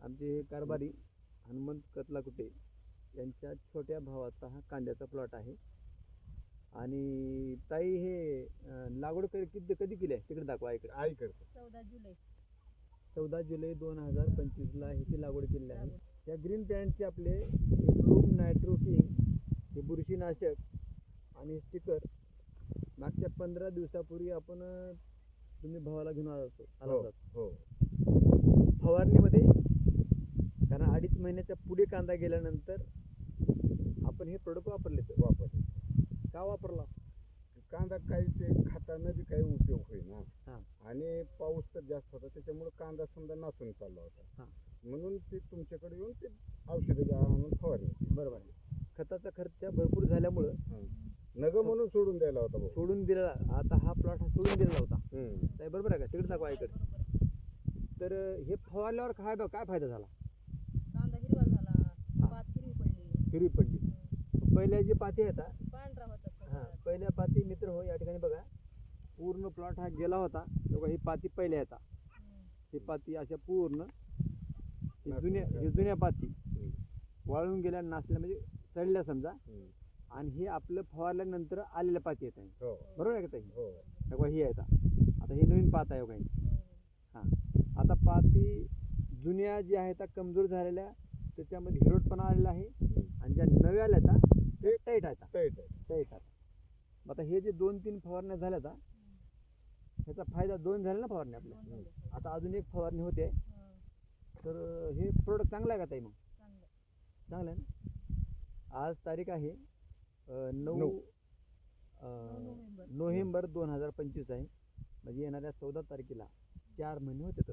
आमचे हे कारभारी हनुमंत कतलाकुटे यांच्या छोट्या भावाचा हा कांद्याचा प्लॉट आहे. आणि ताई हे लागवड कधी केली आहे तिकडे दाखवा इकडे. आई करतो 14 जुलै 2025ला ह्याची लागवड केलेली आहे. या ग्रीन पॅन्टचे आपले ब्लूम नायट्रो किंग हे बुरशीनाशक आणि स्टिकर मागच्या 15 दिवसापूर्वी आपण तुम्ही भावाला घेऊन आला होता. हो फवारणीमध्ये कारण 2.5 महिन्याच्या पुढे कांदा गेल्यानंतर आपण हे प्रोडक्ट वापरले. का वापरला? कांदा काही ते खाताना बी काही उपयोग होईना. हां. आणि पाऊस तर जास्त होता त्याच्यामुळे कांदा समजा नासून चालला होता. हां. म्हणून ते तुमच्याकडे येऊन ते औषधं आणून फवारणी. बरोबर आहे. खताचा खर्च भरपूर झाल्यामुळं नग म्हणून सोडून द्यायला होता भाऊ. सोडून दिलेला. आता हा प्लॉट हा सोडून दिलेला होता. ताई बरोबर आहे का? तिकडे दाखवा इकडे. तर हे फवारल्यावर काय फायदा झाला? कांदा हिरवा झाला, पात हिरवी पडली. पहिल्या जी पाती होता पांढरा होता हां, पहिल्या पाती मित्र हो या ठिकाणी बघा पूर्ण प्लॉट हा गेला होता. बघा ही पाती पहिल्या येता, ही पाती अशा पूर्ण जुन्या पाती वाळून गेल्या, नासल्या म्हणजे सडल्या समजा. आणि हे आपलं फवारल्यानंतर आलेल्या पाती येत आहे. बरोबर आहे का ताई? बघा ही आहे आता ही नवीन पात आहे काही. हां, आता पाती जुन्या जी आहेत त्या कमजोर झालेल्या त्याच्यामध्ये हिरवटपणा आलेला आहे. आणि ज्या नव्या आल्या ते टाईट आहेत. आता हे जे 2-3 फवारण्या झाल्या आता ह्याचा फायदा 2 झाले ना फवारणी आपल्या. आता अजून एक फवारणी होते. तर हे प्रोडक्ट चांगलं आहे का ताई? मग चांगलं आहे ना. आज तारीख आहे 9 नोव्हेंबर 2025 आहे. म्हणजे येणाऱ्या 14 तारखेला 4 महिने होते. तर